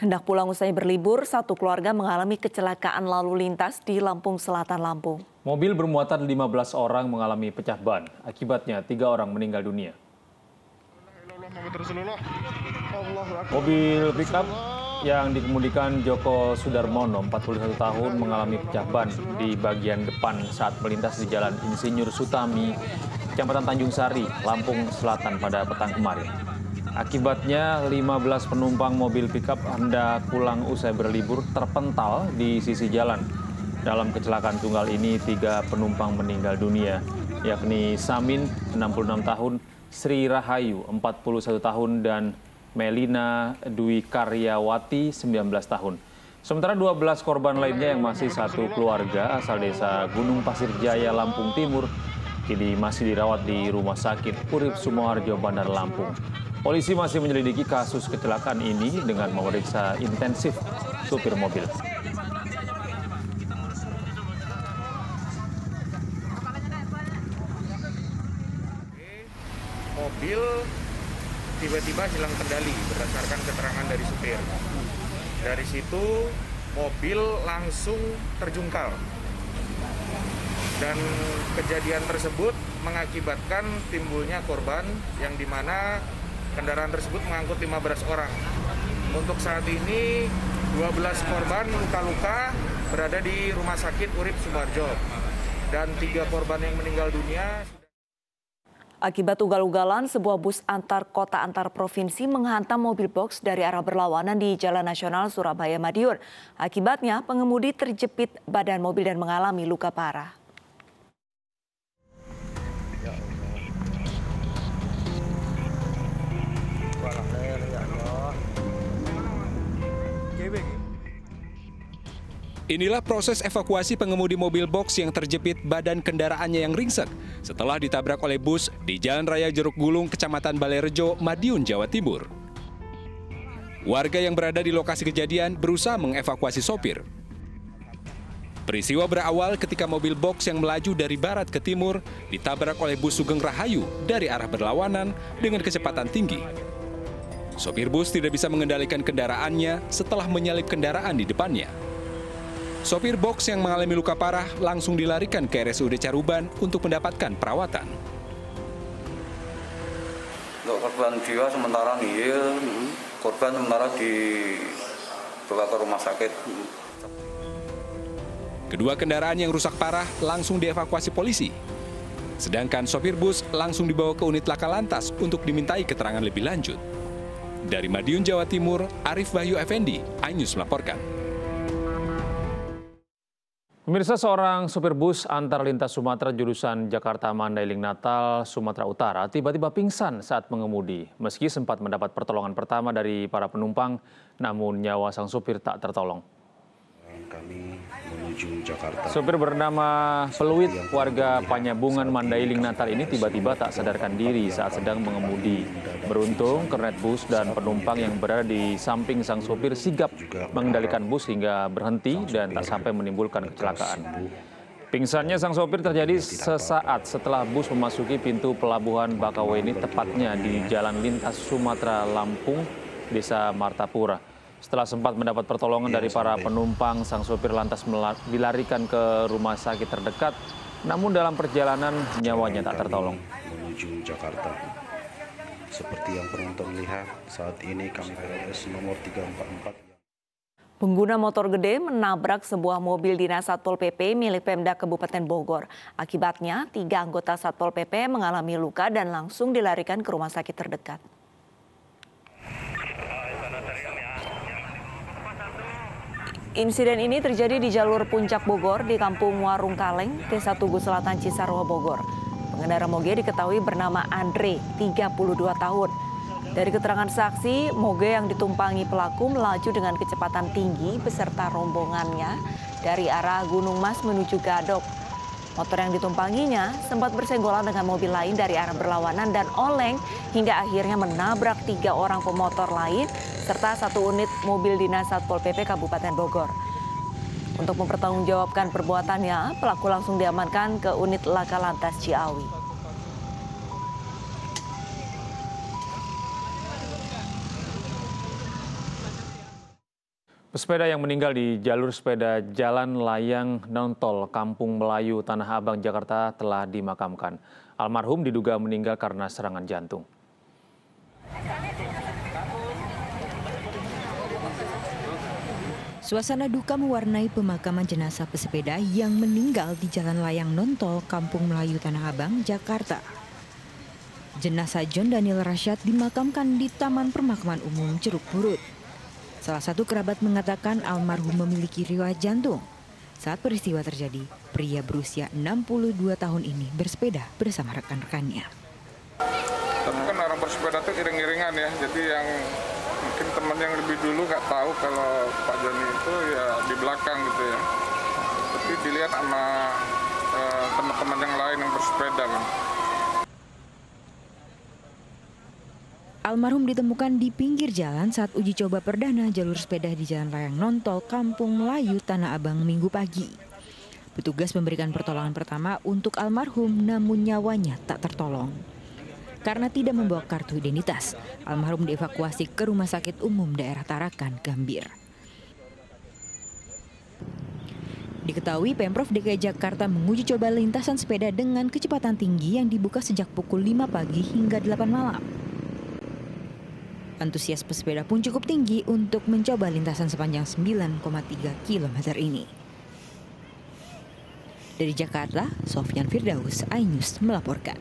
Hendak pulang usai berlibur, satu keluarga mengalami kecelakaan lalu lintas di Lampung Selatan, Lampung. Mobil bermuatan 15 orang mengalami pecah ban. Akibatnya 3 orang meninggal dunia. Mobil pickup yang dikemudikan Joko Sudarmono, 41 tahun, mengalami pecah ban di bagian depan saat melintas di Jalan Insinyur Sutami, Kecamatan Tanjung Sari, Lampung Selatan pada petang kemarin. Akibatnya 15 penumpang mobil pickup hendak pulang usai berlibur terpental di sisi jalan. Dalam kecelakaan tunggal ini 3 penumpang meninggal dunia, yakni Samin 66 tahun, Sri Rahayu 41 tahun, dan Melina Dwi Karyawati 19 tahun. Sementara 12 korban lainnya yang masih satu keluarga asal desa Gunung Pasir Jaya, Lampung Timur, kini masih dirawat di Rumah Sakit Urip Sumoharjo, Bandar Lampung. Polisi masih menyelidiki kasus kecelakaan ini dengan memeriksa intensif supir mobil. Mobil tiba-tiba hilang kendali berdasarkan keterangan dari supir. Dari situ mobil langsung terjungkal. Dan kejadian tersebut mengakibatkan timbulnya korban yang dimana kendaraan tersebut mengangkut 15 orang. Untuk saat ini 12 korban luka-luka berada di Rumah Sakit Urip Sumoharjo dan 3 korban yang meninggal dunia. Akibat ugal-ugalan, sebuah bus antar kota antar provinsi menghantam mobil box dari arah berlawanan di Jalan Nasional Surabaya Madiun. Akibatnya pengemudi terjepit badan mobil dan mengalami luka parah. Inilah proses evakuasi pengemudi mobil box yang terjepit badan kendaraannya yang ringsek setelah ditabrak oleh bus di Jalan Raya Jeruk Gulung, Kecamatan Balerejo, Madiun, Jawa Timur. Warga yang berada di lokasi kejadian berusaha mengevakuasi sopir. Peristiwa berawal ketika mobil box yang melaju dari barat ke timur ditabrak oleh bus Sugeng Rahayu dari arah berlawanan dengan kecepatan tinggi. Sopir bus tidak bisa mengendalikan kendaraannya setelah menyalip kendaraan di depannya. Sopir box yang mengalami luka parah langsung dilarikan ke RSUD Caruban untuk mendapatkan perawatan. Untuk korban jiwa sementara nihil, korban sementara dibawa ke rumah sakit. Kedua kendaraan yang rusak parah langsung dievakuasi polisi. Sedangkan sopir bus langsung dibawa ke unit laka lantas untuk dimintai keterangan lebih lanjut. Dari Madiun, Jawa Timur, Arif Wahyu Effendi, iNews melaporkan. Pemirsa, seorang supir bus antar lintas Sumatera jurusan Jakarta Mandailing Natal, Sumatera Utara tiba-tiba pingsan saat mengemudi. Meski sempat mendapat pertolongan pertama dari para penumpang, namun nyawa sang supir tak tertolong. Kami menuju Jakarta. Supir bernama Peluit, warga Panyabungan Mandailing Natal ini tiba-tiba tak sadarkan diri saat sedang mengemudi. Beruntung, kernet bus dan penumpang yang berada di samping sang supir sigap mengendalikan bus hingga berhenti dan tak sampai menimbulkan kecelakaan. Pingsannya sang sopir terjadi sesaat setelah bus memasuki pintu pelabuhan Bakaweni, tepatnya di Jalan Lintas Sumatera Lampung, Desa Martapura. Setelah sempat mendapat pertolongan dari para penumpang, sang sopir lantas dilarikan ke rumah sakit terdekat. Namun dalam perjalanan nyawanya tak tertolong. Menuju Jakarta. Seperti yang penonton lihat, saat ini kami PRS nomor 344. Pengguna motor gede menabrak sebuah mobil dinas Satpol PP milik Pemda Kabupaten Bogor. Akibatnya 3 anggota Satpol PP mengalami luka dan langsung dilarikan ke rumah sakit terdekat. Insiden ini terjadi di jalur Puncak Bogor di Kampung Warung Kaleng, Desa Tugu Selatan, Cisarua, Bogor. Pengendara moge diketahui bernama Andre, 32 tahun. Dari keterangan saksi, moge yang ditumpangi pelaku melaju dengan kecepatan tinggi beserta rombongannya dari arah Gunung Mas menuju Gadok. Motor yang ditumpanginya sempat bersenggolan dengan mobil lain dari arah berlawanan dan oleng hingga akhirnya menabrak 3 orang pemotor lain serta 1 unit mobil dinas Satpol PP Kabupaten Bogor. Untuk mempertanggungjawabkan perbuatannya, pelaku langsung diamankan ke unit laka lantas Ciawi. Pesepeda yang meninggal di jalur sepeda Jalan Layang Non-Tol Kampung Melayu, Tanah Abang, Jakarta telah dimakamkan. Almarhum diduga meninggal karena serangan jantung. Suasana duka mewarnai pemakaman jenazah pesepeda yang meninggal di Jalan Layang Non-Tol Kampung Melayu, Tanah Abang, Jakarta. Jenazah John Daniel Rasyad dimakamkan di Taman Pemakaman Umum Ceruk Purut. Salah satu kerabat mengatakan almarhum memiliki riwayat jantung. Saat peristiwa terjadi, pria berusia 62 tahun ini bersepeda bersama rekan-rekannya. Tapi kan orang bersepeda itu iring-iringan ya, jadi yang mungkin teman yang lebih dulu nggak tahu kalau Pak Joni itu ya di belakang gitu ya. Tapi dilihat sama teman-teman yang lain yang bersepeda kan. Almarhum ditemukan di pinggir jalan saat uji coba perdana jalur sepeda di Jalan Layang Non-Tol Kampung Melayu, Tanah Abang, Minggu pagi. Petugas memberikan pertolongan pertama untuk almarhum, namun nyawanya tak tertolong. Karena tidak membawa kartu identitas, almarhum dievakuasi ke Rumah Sakit Umum Daerah Tarakan, Gambir. Diketahui Pemprov DKI Jakarta menguji coba lintasan sepeda dengan kecepatan tinggi yang dibuka sejak pukul 5 pagi hingga 8 malam. Antusias pesepeda pun cukup tinggi untuk mencoba lintasan sepanjang 9,3 km ini. Dari Jakarta, Sofyan Firdaus, iNews melaporkan.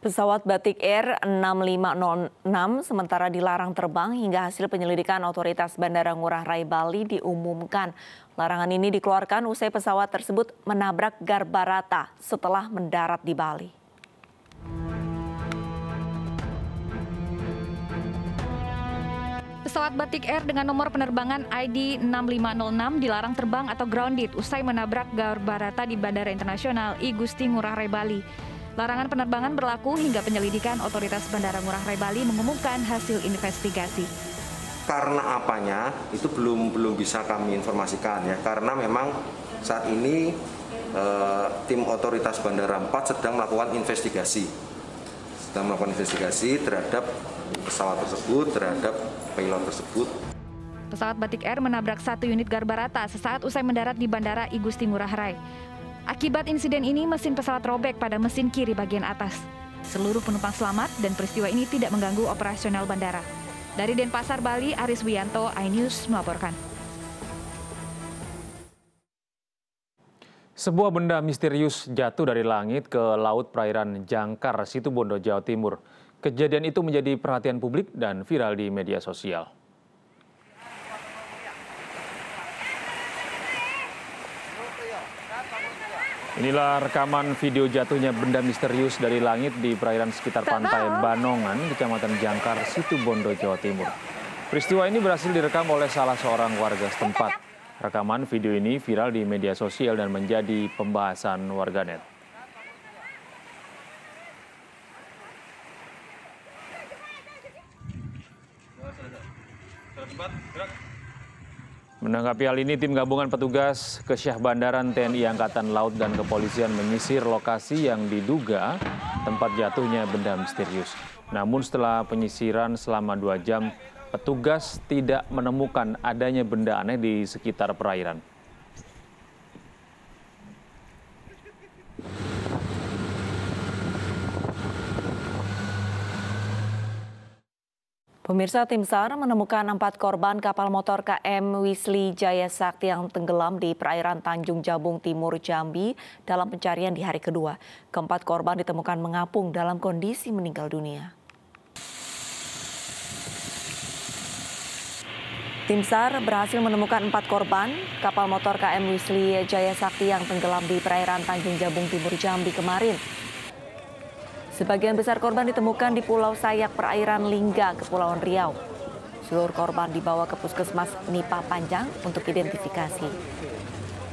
Pesawat Batik Air 6506 sementara dilarang terbang hingga hasil penyelidikan otoritas Bandara Ngurah Rai Bali diumumkan. Larangan ini dikeluarkan usai pesawat tersebut menabrak Garbarata setelah mendarat di Bali. Pesawat Batik Air dengan nomor penerbangan ID 6506 dilarang terbang atau grounded usai menabrak Garbarata di Bandara Internasional I Gusti Ngurah Rai Bali. Larangan penerbangan berlaku hingga penyelidikan otoritas Bandara Ngurah Rai Bali mengumumkan hasil investigasi. Karena apanya itu belum bisa kami informasikan ya, karena memang saat ini tim otoritas Bandara 4 sedang melakukan investigasi terhadap pesawat tersebut, terhadap pilot tersebut. Pesawat Batik Air menabrak satu unit Garbarata sesaat usai mendarat di Bandara I Gusti Ngurah Rai. Akibat insiden ini, mesin pesawat robek pada mesin kiri bagian atas. Seluruh penumpang selamat dan peristiwa ini tidak mengganggu operasional bandara. Dari Denpasar, Bali, Aris Wiyanto, iNews melaporkan. Sebuah benda misterius jatuh dari langit ke laut perairan Jangkar, Situbondo, Jawa Timur. Kejadian itu menjadi perhatian publik dan viral di media sosial. Inilah rekaman video jatuhnya benda misterius dari langit di perairan sekitar pantai Banongan, Kecamatan Jangkar, Situbondo, Jawa Timur. Peristiwa ini berhasil direkam oleh salah seorang warga setempat. Rekaman video ini viral di media sosial dan menjadi pembahasan warganet. Menanggapi hal ini, tim gabungan petugas Kesyah Bandaran TNI Angkatan Laut dan Kepolisian menyisir lokasi yang diduga tempat jatuhnya benda misterius. Namun setelah penyisiran selama 2 jam, petugas tidak menemukan adanya benda aneh di sekitar perairan. Pemirsa, tim SAR menemukan 4 korban kapal motor KM Wisli Jaya Sakti yang tenggelam di perairan Tanjung Jabung Timur, Jambi dalam pencarian di hari kedua. Keempat korban ditemukan mengapung dalam kondisi meninggal dunia. Tim SAR berhasil menemukan 4 korban kapal motor KM Wisli Jaya Sakti yang tenggelam di perairan Tanjung Jabung Timur, Jambi kemarin. Sebagian besar korban ditemukan di Pulau Sayak perairan Lingga, Kepulauan Riau. Seluruh korban dibawa ke Puskesmas Nipah Panjang untuk identifikasi.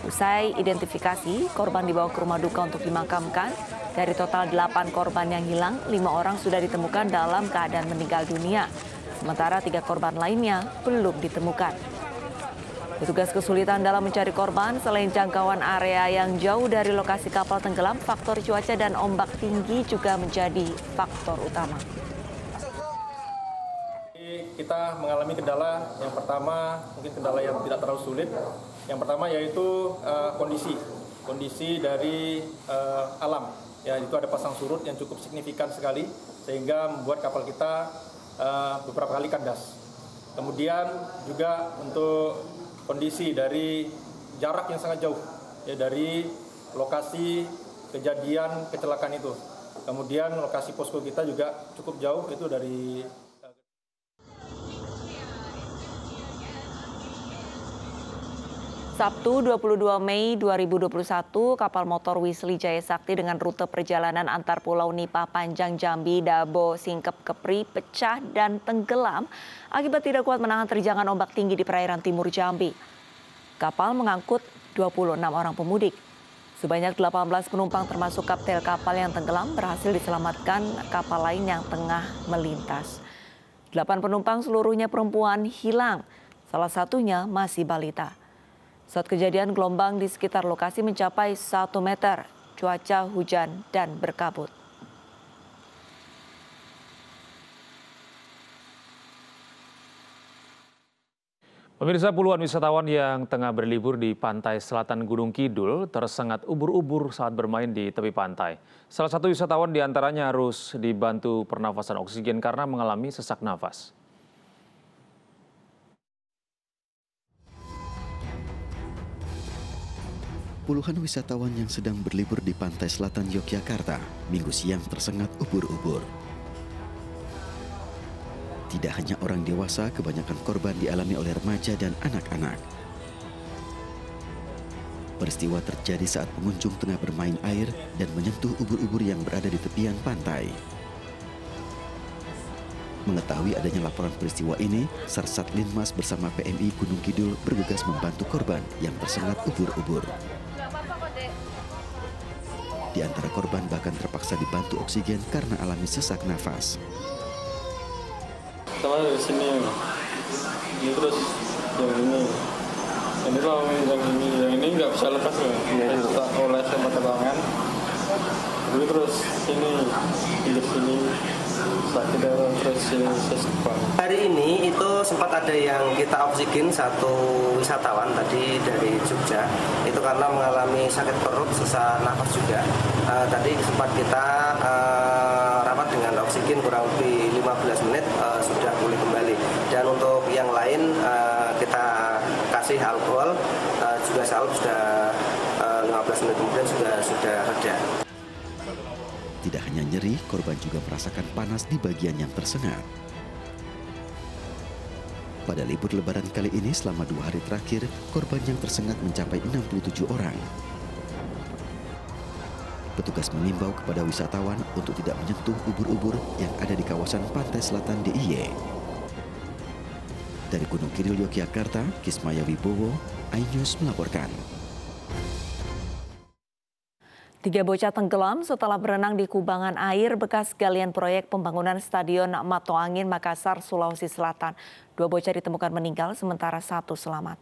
Usai identifikasi, korban dibawa ke rumah duka untuk dimakamkan. Dari total 8 korban yang hilang, 5 orang sudah ditemukan dalam keadaan meninggal dunia. Sementara 3 korban lainnya belum ditemukan. Petugas kesulitan dalam mencari korban selain jangkauan area yang jauh dari lokasi kapal tenggelam, faktor cuaca dan ombak tinggi juga menjadi faktor utama. kita mengalami kendala. Yang pertama mungkin kendala yang tidak terlalu sulit. Yang pertama yaitu kondisi dari alam. Ya, itu ada pasang surut yang cukup signifikan sekali sehingga membuat kapal kita beberapa kali kandas. Kemudian juga untuk kondisi dari jarak yang sangat jauh ya, dari lokasi kejadian kecelakaan itu. Kemudian lokasi posko kita juga cukup jauh, itu dari Sabtu 22 Mei 2021, kapal motor Wisli Jaya Sakti dengan rute perjalanan antar Pulau Nipah Panjang Jambi, Dabo, Singkep, Kepri pecah dan tenggelam akibat tidak kuat menahan terjangan ombak tinggi di perairan timur Jambi. Kapal mengangkut 26 orang pemudik. Sebanyak 18 penumpang termasuk kapten kapal yang tenggelam berhasil diselamatkan kapal lain yang tengah melintas. 8 penumpang seluruhnya perempuan hilang, salah satunya masih balita. Saat kejadian gelombang di sekitar lokasi mencapai 1 meter, cuaca hujan dan berkabut. Pemirsa, puluhan wisatawan yang tengah berlibur di pantai selatan Gunung Kidul tersengat ubur-ubur saat bermain di tepi pantai. Salah satu wisatawan diantaranya harus dibantu pernafasan oksigen karena mengalami sesak nafas. Puluhan wisatawan yang sedang berlibur di pantai selatan Yogyakarta Minggu siang tersengat ubur-ubur. Tidak hanya orang dewasa, kebanyakan korban dialami oleh remaja dan anak-anak. Peristiwa terjadi saat pengunjung tengah bermain air dan menyentuh ubur-ubur yang berada di tepian pantai. Mengetahui adanya laporan peristiwa ini, Sarsat Linmas bersama PMI Gunung Kidul bergegas membantu korban yang tersengat ubur-ubur. Di antara korban bahkan terpaksa dibantu oksigen karena alami sesak nafas. Sama dari sini, ini terus yang ini nggak bisa lepas ya, kita oleh sama tangan, jadi terus ini di sini sakit terus sini sesak. Hari ini itu sempat ada yang kita oksigen satu wisatawan tadi dari Jogja, itu karena mengalami sakit perut, sesak nafas juga. Tadi sempat kita rapat dengan oksigen kurang lebih 15 menit sudah pulih kembali. Dan untuk yang lain kita kasih alkohol juga salut sudah 15 menit kemudian sudah reda. Tidak hanya nyeri, korban juga merasakan panas di bagian yang tersengat. Pada libur lebaran kali ini selama 2 hari terakhir, korban yang tersengat mencapai 67 orang. Petugas mengimbau kepada wisatawan untuk tidak menyentuh ubur-ubur yang ada di kawasan pantai selatan DIY. Dari Gunung Kidul, Yogyakarta, Kismaya Wibowo, iNews melaporkan. 3 bocah tenggelam setelah berenang di kubangan air bekas galian proyek pembangunan Stadion Mato Angin, Makassar, Sulawesi Selatan. 2 bocah ditemukan meninggal, sementara 1 selamat.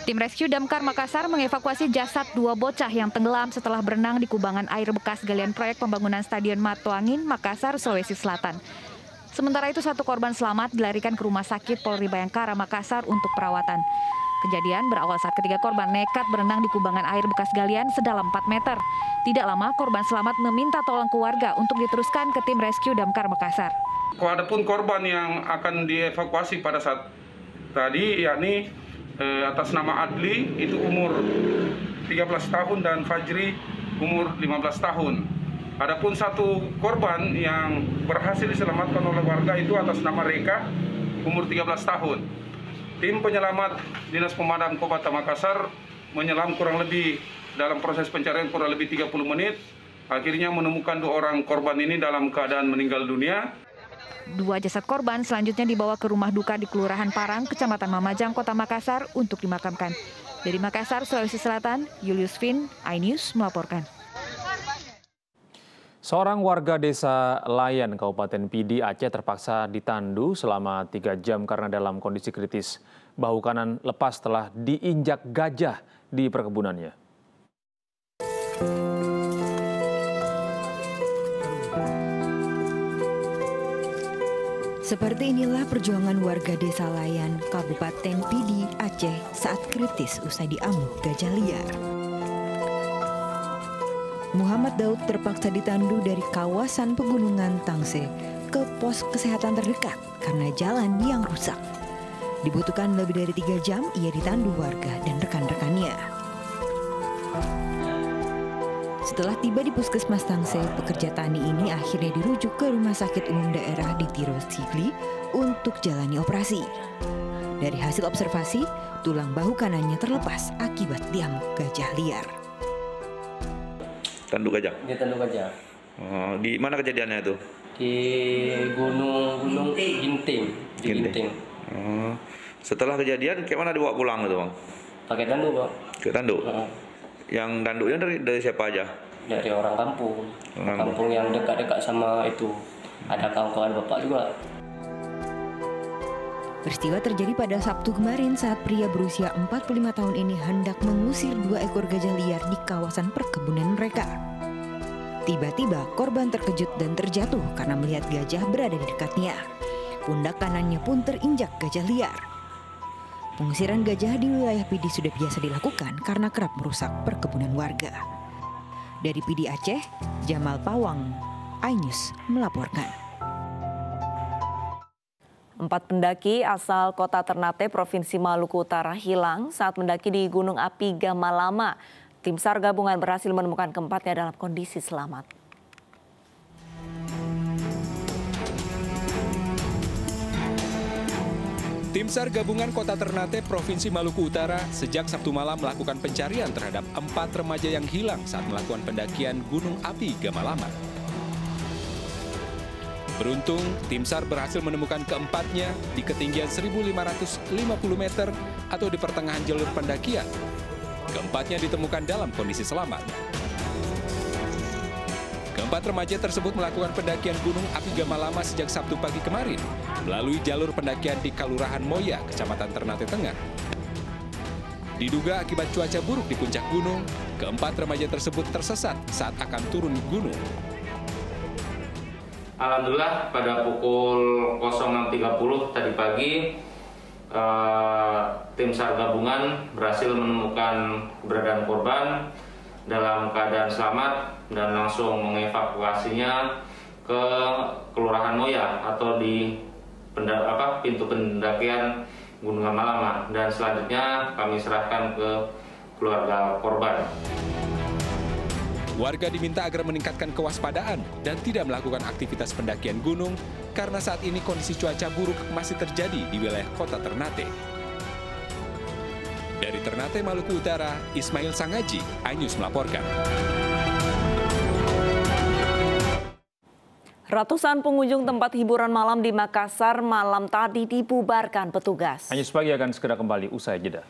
Tim Rescue Damkar Makassar mengevakuasi jasad 2 bocah yang tenggelam setelah berenang di kubangan air bekas galian proyek pembangunan Stadion Mato Angin, Makassar, Sulawesi Selatan. Sementara itu 1 korban selamat dilarikan ke Rumah Sakit Polri Bayangkara, Makassar untuk perawatan. Kejadian berawal saat ketiga korban nekat berenang di kubangan air bekas galian sedalam 4 meter. Tidak lama korban selamat meminta tolong ke warga untuk diteruskan ke tim Rescue Damkar Makassar. Adapun korban yang akan dievakuasi pada saat tadi, yakni atas nama Adli itu umur 13 tahun dan Fajri umur 15 tahun. Adapun 1 korban yang berhasil diselamatkan oleh warga itu atas nama Reka umur 13 tahun. Tim penyelamat Dinas Pemadam Kota Makassar menyelam kurang lebih dalam proses pencarian kurang lebih 30 menit. Akhirnya menemukan 2 orang korban ini dalam keadaan meninggal dunia. 2 jasad korban selanjutnya dibawa ke rumah duka di Kelurahan Parang, Kecamatan Mamajang, Kota Makassar untuk dimakamkan. Dari Makassar, Sulawesi Selatan, Julius Vin, iNews melaporkan. Seorang warga desa Layan, Kabupaten Pidi, Aceh terpaksa ditandu selama 3 jam karena dalam kondisi kritis. Bahu kanan lepas setelah diinjak gajah di perkebunannya. Seperti inilah perjuangan warga Desa Layan, Kabupaten Pidi, Aceh saat kritis usai diamuk gajah liar. Muhammad Daud terpaksa ditandu dari kawasan pegunungan Tangse ke pos kesehatan terdekat karena jalan yang rusak. Dibutuhkan lebih dari 3 jam ia ditandu warga dan rekan-rekannya. Setelah tiba di Puskesmas Tangse, pekerja tani ini akhirnya dirujuk ke Rumah Sakit Umum Daerah di Tiro Sigli untuk jalani operasi. Dari hasil observasi, tulang bahu kanannya terlepas akibat diamuk gajah liar. Tanduk gajah? Di tanduk gajah. Oh, di mana kejadiannya itu? Di Gunung Ginting. Ginting. Oh. Setelah kejadian, kayak mana dibawa pulang itu, Bang? Pakai tanduk, Bang. Ke tanduk? Yang tanduknya dari siapa aja? Dari orang kampung. Kampung yang dekat-dekat sama itu. Ada kawan-kawan bapak juga. Peristiwa terjadi pada Sabtu kemarin saat pria berusia 45 tahun ini hendak mengusir 2 ekor gajah liar di kawasan perkebunan mereka. Tiba-tiba korban terkejut dan terjatuh karena melihat gajah berada di dekatnya. Pundak kanannya pun terinjak gajah liar. Pengusiran gajah di wilayah Pidi sudah biasa dilakukan karena kerap merusak perkebunan warga. Dari Pidi Aceh, Jamal Pawang, iNews melaporkan. 4 pendaki asal Kota Ternate, Provinsi Maluku Utara hilang saat mendaki di Gunung Api Gamalama. Tim SAR gabungan berhasil menemukan keempatnya dalam kondisi selamat. Tim SAR gabungan Kota Ternate, Provinsi Maluku Utara sejak Sabtu malam melakukan pencarian terhadap 4 remaja yang hilang saat melakukan pendakian Gunung Api Gamalama. Beruntung, tim SAR berhasil menemukan keempatnya di ketinggian 1.550 meter atau di pertengahan jalur pendakian. Keempatnya ditemukan dalam kondisi selamat. Keempat remaja tersebut melakukan pendakian Gunung Api Gamalama sejak Sabtu pagi kemarin melalui jalur pendakian di Kelurahan Moya, Kecamatan Ternate Tengah. Diduga akibat cuaca buruk di puncak gunung, keempat remaja tersebut tersesat saat akan turun gunung. Alhamdulillah pada pukul 06.30 tadi pagi tim SAR gabungan berhasil menemukan keberadaan korban dalam keadaan selamat dan langsung mengevakuasinya ke Kelurahan Moya atau di pintu pendakian Gunung Gamalama, dan selanjutnya kami serahkan ke keluarga korban. Warga diminta agar meningkatkan kewaspadaan dan tidak melakukan aktivitas pendakian gunung karena saat ini kondisi cuaca buruk masih terjadi di wilayah Kota Ternate. Dari Ternate, Maluku Utara, Ismail Sangaji, iNews melaporkan. Ratusan pengunjung tempat hiburan malam di Makassar malam tadi dibubarkan petugas. iNews Pagi akan segera kembali usai jeda.